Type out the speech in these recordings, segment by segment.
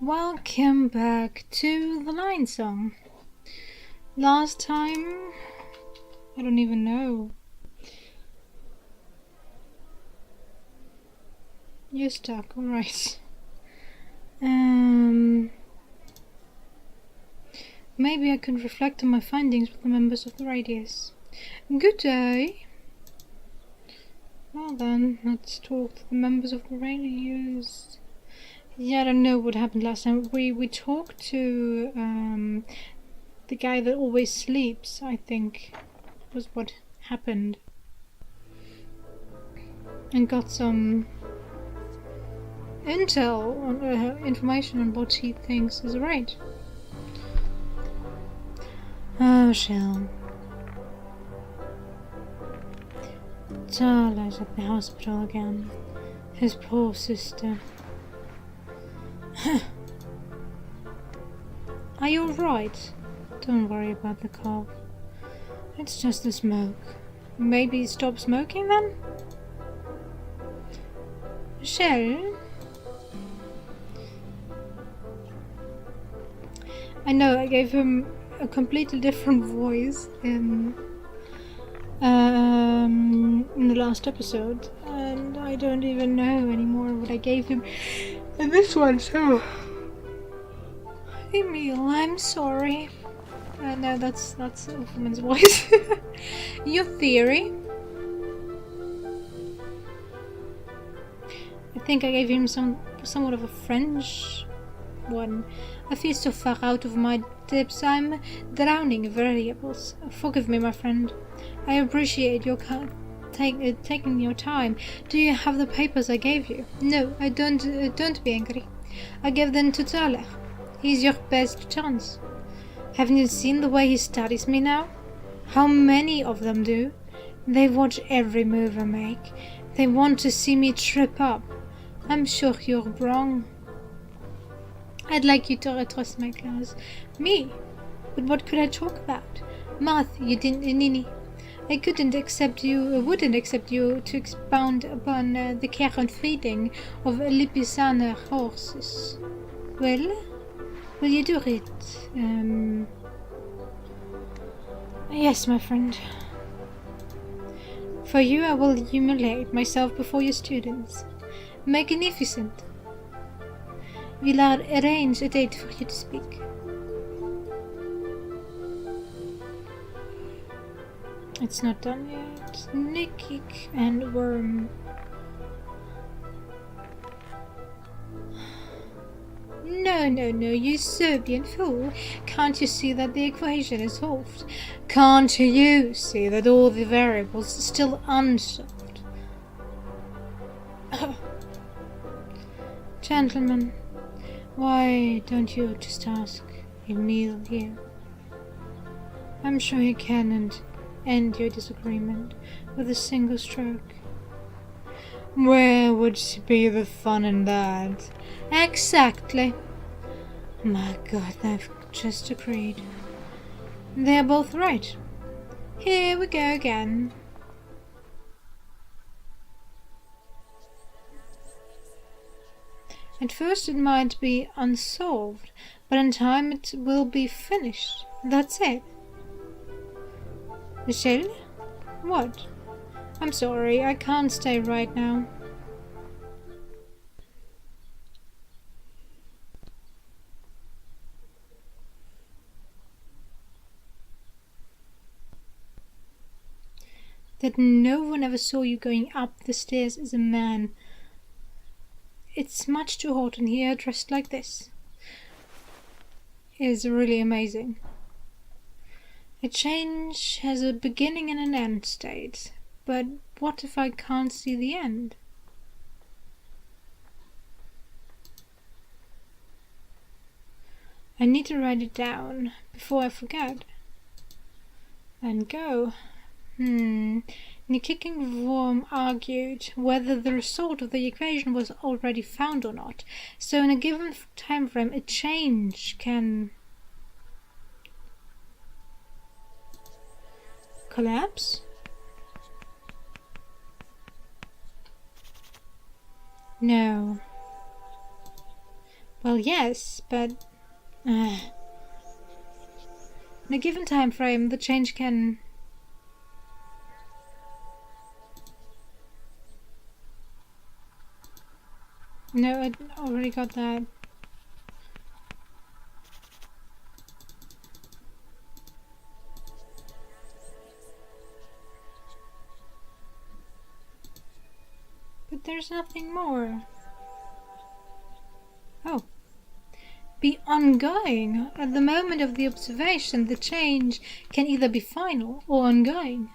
Welcome back to the Line Song. Last time, I don't even know. You're stuck, alright. Maybe I can reflect on my findings with the members of the radius. Good day. Well then, let's talk to the members of the radius. Yeah, I don't know what happened last time. We talked to the guy that always sleeps, I think, was what happened. And got some information on what he thinks is right. Oh, Shell. Zahler's at the hospital again. His poor sister. Are you alright? Don't worry about the cough. It's just the smoke. Maybe stop smoking then? Shell? I know I gave him a completely different voice in the last episode, and I don't even know anymore what I gave him in this one, so Emil, I'm sorry. No, that's a woman's voice. Your theory? I think I gave him somewhat of a French one. I feel so far out of my depths, I'm drowning in variables. Forgive me, my friend. I appreciate your taking your time. Do you have the papers I gave you? No, I don't. Don't be angry. I gave them to Zahler. He's your best chance. Haven't you seen the way he studies me now? How many of them do? They watch every move I make. They want to see me trip up. I'm sure you're wrong. I'd like you to trust my class. Me? But what could I talk about? Math, you didn't, Nini. I wouldn't accept you to expound upon the care and feeding of Lipizzaner horses. Well, will you do it? Yes, my friend. For you, I will humiliate myself before your students. Magnificent. We'll arrange a date for you to speak. It's not done yet. Nikik and Worm. No, you Serbian fool. Can't you see that the equation is solved? Can't you see that all the variables are still unsolved? Gentlemen, why don't you just ask Emil here? I'm sure he can end your disagreement with a single stroke. Where would be the fun in that? Exactly. My God, they've just agreed. They're both right. Here we go again. At first it might be unsolved, but in time it will be finished. That's it. Michelle? What? I'm sorry, I can't stay right now. That no one ever saw you going up the stairs as a man. It's much too hot in here dressed like this. It is really amazing. A change has a beginning and an end state. But what if I can't see the end? I need to write it down before I forget. And go. Nikik Worm argued whether the result of the equation was already found or not. So in a given time frame, a change can collapse? No. Well, yes, but in a given time frame, the change can... No, I already got that. But there's nothing more. Oh. Be ongoing. At the moment of the observation, the change can either be final or ongoing.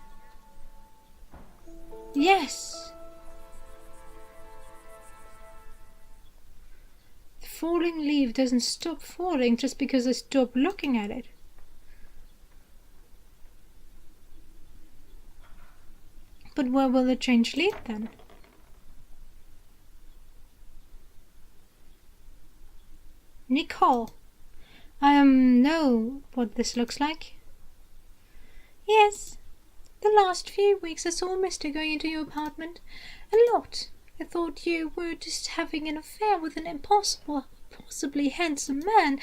Yes. The falling leaf doesn't stop falling just because I stop looking at it. But where will the change lead then? Nicole, I know what this looks like. Yes. The last few weeks I saw Mister going into your apartment. A lot. I thought you were just having an affair with an possibly handsome man.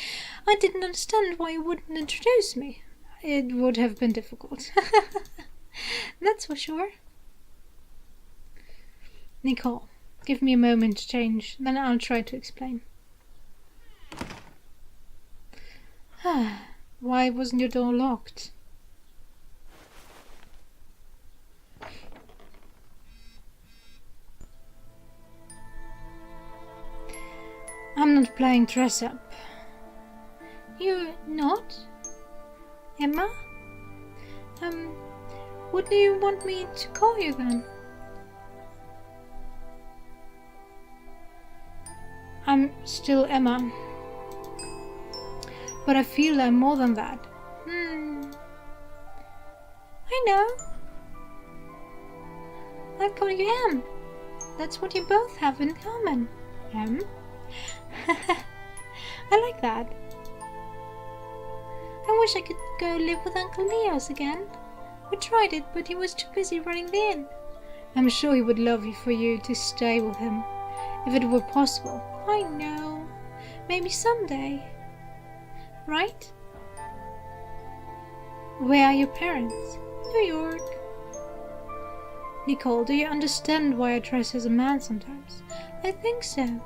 I didn't understand why you wouldn't introduce me. It would have been difficult. That's for sure. Nicole, give me a moment to change, then I'll try to explain. Why wasn't your door locked? I'm not playing dress up. You're not? Emma? What do you want me to call you then? I'm still Emma. But I feel I'm more than that. I know. I call you Em. That's what you both have in common. Em? I like that. I wish I could go live with Uncle Leo's again. We tried it, but he was too busy running the inn. I'm sure he would love you for you to stay with him, if it were possible. I know. Maybe someday. Right? Where are your parents? New York. Nicole, do you understand why I dress as a man sometimes? I think so.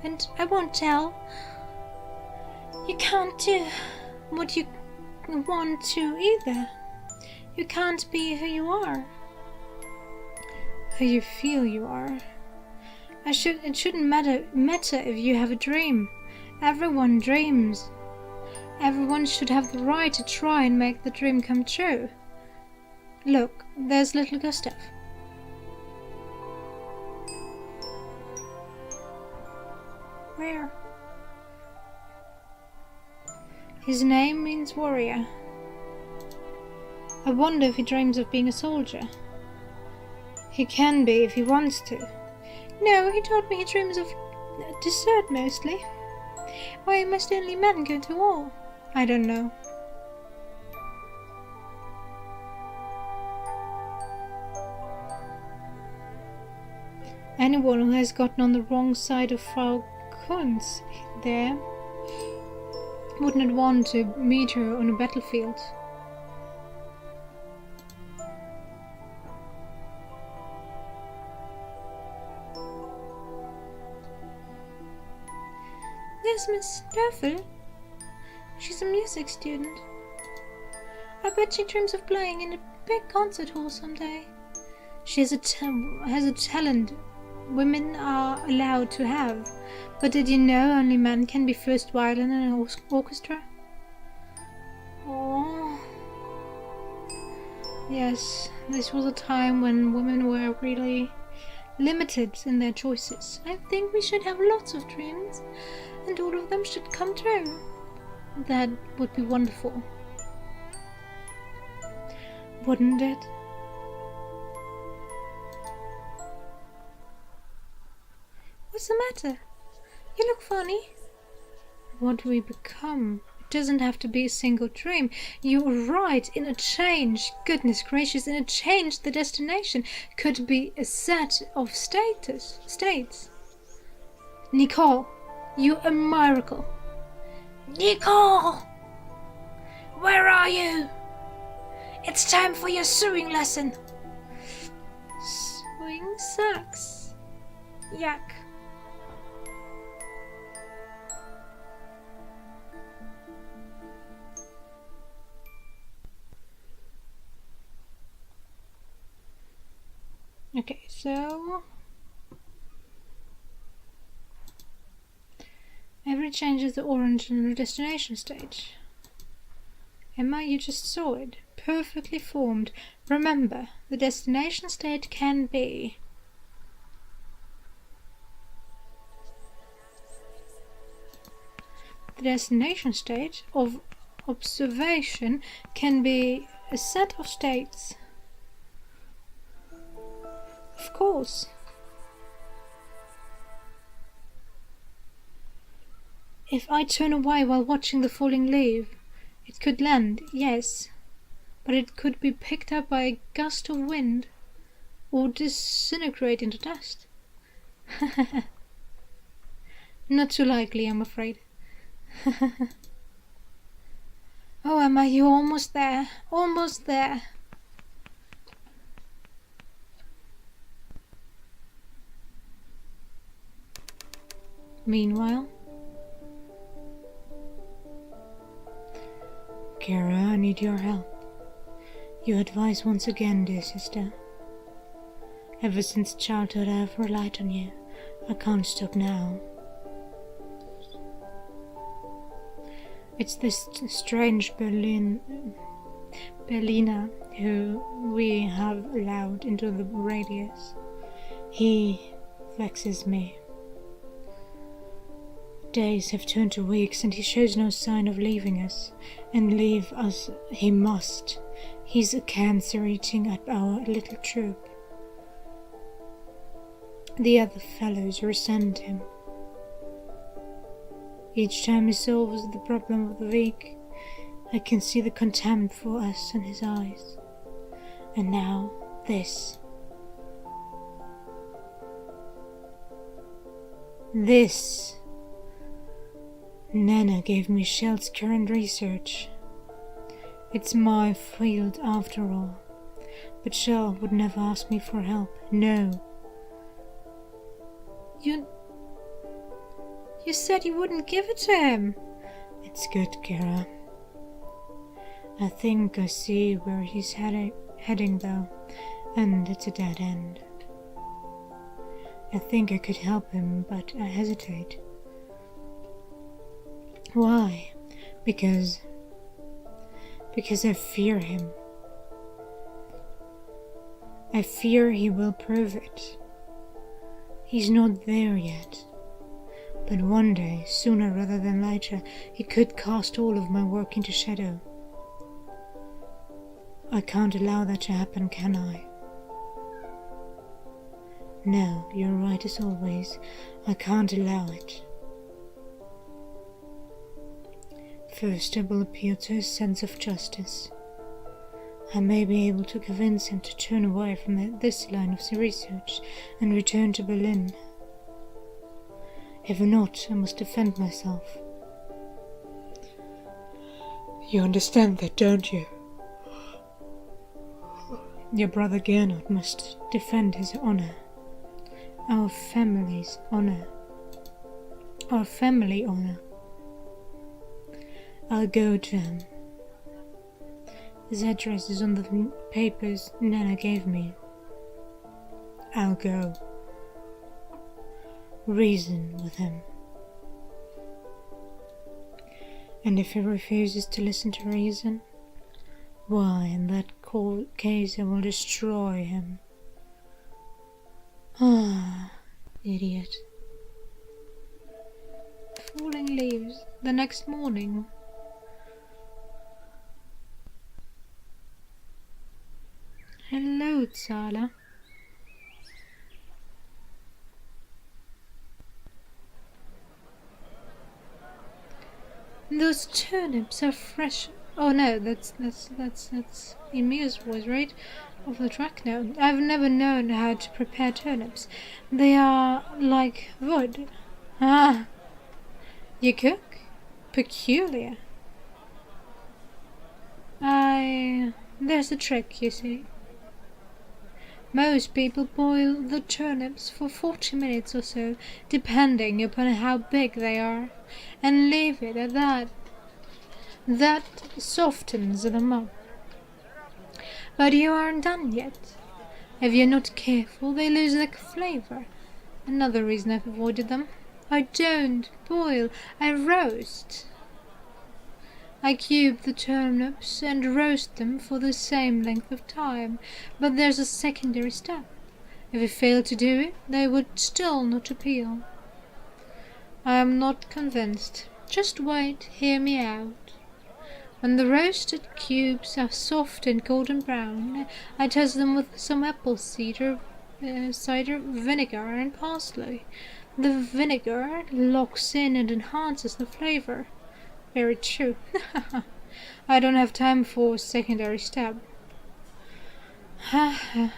And I won't tell. You can't do what you want to either. You can't be who you are. Who you feel you are. It shouldn't matter if you have a dream. Everyone dreams. Everyone should have the right to try and make the dream come true. Look, there's little Gustav. Where? His name means warrior. I wonder if he dreams of being a soldier. He can be if he wants to. No, he told me he dreams of dessert mostly. Why must only men go to war? I don't know. Anyone who has gotten on the wrong side of Frau Kunz there would not want to meet her on a battlefield. There's Miss Nerfel. She's a music student. I bet she dreams of playing in a big concert hall someday. She has a talent women are allowed to have. But did you know only men can be first violin in an orchestra? Oh. Yes, this was a time when women were really limited in their choices. I think we should have lots of dreams, and all of them should come true. That would be wonderful. Wouldn't it? What's the matter? You look funny. What we become. It doesn't have to be a single dream. You're right. In a change, goodness gracious, in a change, the destination could be a set of states. Nicole, You a miracle. Nico! Where are you? It's time for your sewing lesson. Sewing sucks. Yuck. Okay, so every change is the orange in the destination stage. Emma, you just saw it. Perfectly formed. Remember, the destination state can be the destination state of observation can be a set of states. Of course. If I turn away while watching the falling leaf, it could land, yes, but it could be picked up by a gust of wind or disintegrate into dust. Not too likely, I'm afraid. Oh, Emma, you're almost there. Almost there. Meanwhile, Kara, I need your help. Your advice once again, dear sister. Ever since childhood I have relied on you. I can't stop now. It's this strange Berliner who we have allowed into the radius. He vexes me. Days have turned to weeks and he shows no sign of leaving us. And leave us he must. He's a cancer eating at our little troop. The other fellows resent him. Each time he solves the problem of the week, I can see the contempt for us in his eyes. And now, this. This. Nana gave me Shell's current research. It's my field after all. But Shell would never ask me for help. No. You said you wouldn't give it to him. It's good, Kara. I think I see where he's heading though, and it's a dead end. I think I could help him, but I hesitate. Why? Because I fear him. I fear he will prove it. He's not there yet. But one day, sooner rather than later, he could cast all of my work into shadow. I can't allow that to happen, can I? No, you're right as always. I can't allow it. First, I will appeal to his sense of justice. I may be able to convince him to turn away from this line of research and return to Berlin. If not, I must defend myself. You understand that, don't you? Your brother Gernot must defend his honor. Our family's honor. Our family honor. I'll go to him. His address is on the papers Nana gave me. I'll go. Reason with him. And if he refuses to listen to reason, why, in that case I will destroy him. Ah, idiot. Falling leaves the next morning. Hello, Zahler. Those turnips are fresh. Oh no, that's Emir's voice, right? Of the track now. I've never known how to prepare turnips. They are like wood. Ah, You cook? Peculiar. There's a trick, you see. Most people boil the turnips for 40 minutes or so, depending upon how big they are, and leave it at that. That softens them up. But you aren't done yet. If you're not careful, they lose their flavor. Another reason I've avoided them. I don't boil, I roast. I cube the turnips and roast them for the same length of time, but there's a secondary step. If I fail to do it, they would still not appeal. I am not convinced. Just wait, hear me out. When the roasted cubes are soft and golden brown, I toast them with some apple cider vinegar and parsley. The vinegar locks in and enhances the flavor. Very true. I don't have time for a secondary step. That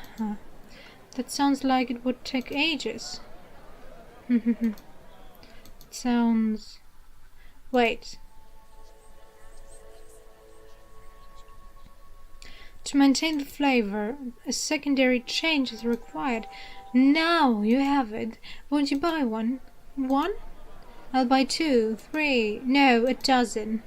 sounds like it would take ages. It sounds... Wait. To maintain the flavor, a secondary change is required. Now you have it. Won't you buy one? One? I'll buy 2, 3, no, a dozen.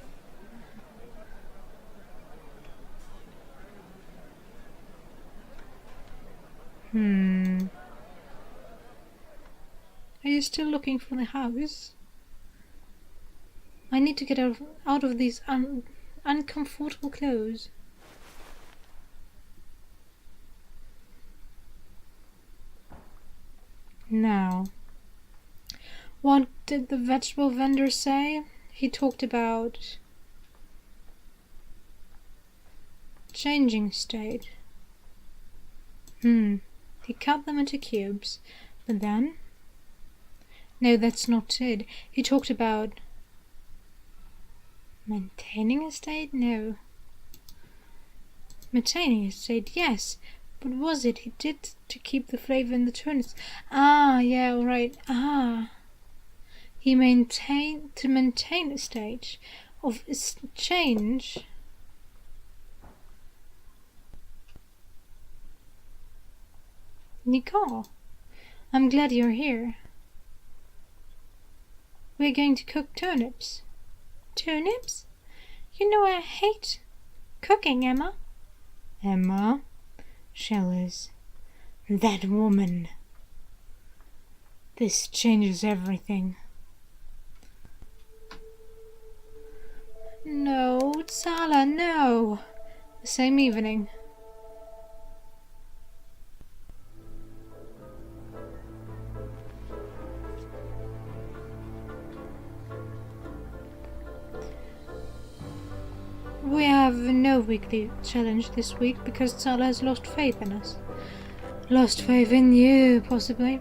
Are you still looking for the house? I need to get out of these uncomfortable clothes. Now, what did the vegetable vendor say? He talked about changing state. He cut them into cubes, but then... No, that's not it. He talked about maintaining a state? No. Maintaining a state, yes. But was it he did to keep the flavor in the turnips? Ah, yeah, all right. He maintain a stage of change. Nicole, I'm glad you're here. We're going to cook turnips. Turnips? You know I hate cooking, Emma. Emma? Shellers. That woman. This changes everything. No, Zahler, no. The same evening. We have no weekly challenge this week because Zahler has lost faith in us. Lost faith in you, possibly.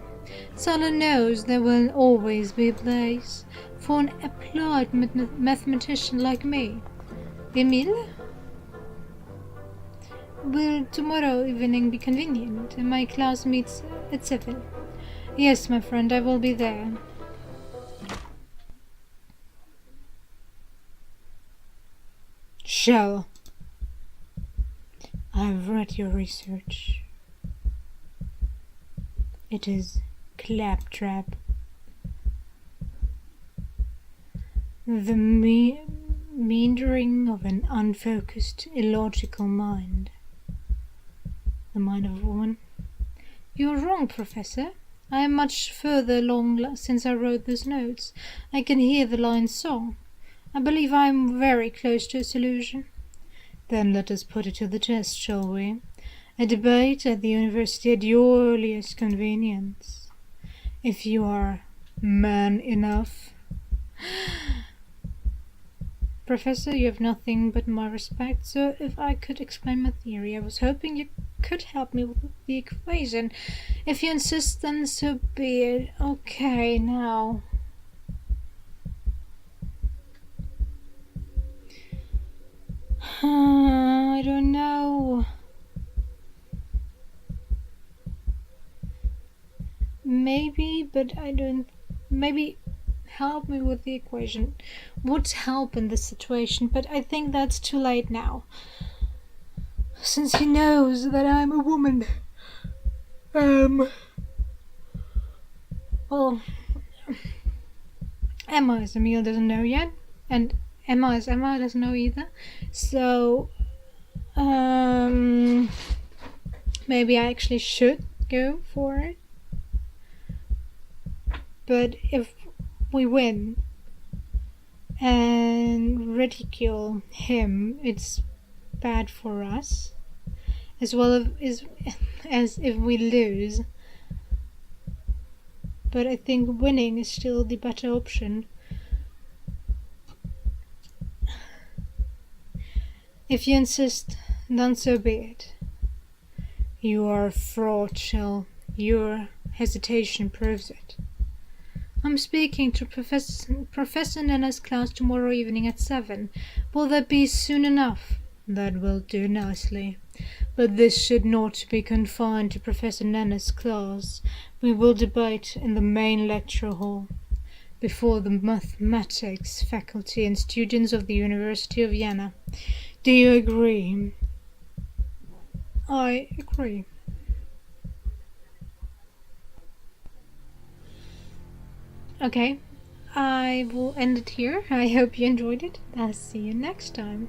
Zahler knows there will always be a place for an applied mathematician like me. Emile? Will tomorrow evening be convenient? My class meets at 7. Yes, my friend, I will be there. Shell. I've read your research. It is claptrap. The meandering of an unfocused, illogical mind. The mind of a woman. You're wrong, Professor. I am much further along since I wrote those notes. I can hear the lion's song. I believe I am very close to a solution. Then let us put it to the test, shall we? A debate at the university at your earliest convenience. If you are man enough. Professor, you have nothing but my respect, so if I could explain my theory, I was hoping you could help me with the equation. If you insist, then so be it. Okay, now... I don't know. Maybe, but I don't... Maybe... help me with the equation, would help in this situation, but I think that's too late now. Since he knows that I'm a woman. Well, Emma as Emil doesn't know yet, and Emma as Emma doesn't know either. So, maybe I actually should go for it. But if we win and ridicule him, it's bad for us, as well as if we lose. But I think winning is still the better option. If you insist, then so be it. You are a fraud, Shell. Your hesitation proves it. I'm speaking to Professor Nana's class tomorrow evening at 7. Will that be soon enough? That will do nicely. But this should not be confined to Professor Nana's class. We will debate in the main lecture hall, before the mathematics faculty and students of the University of Vienna. Do you agree? I agree. Okay, I will end it here. I hope you enjoyed it. I'll see you next time.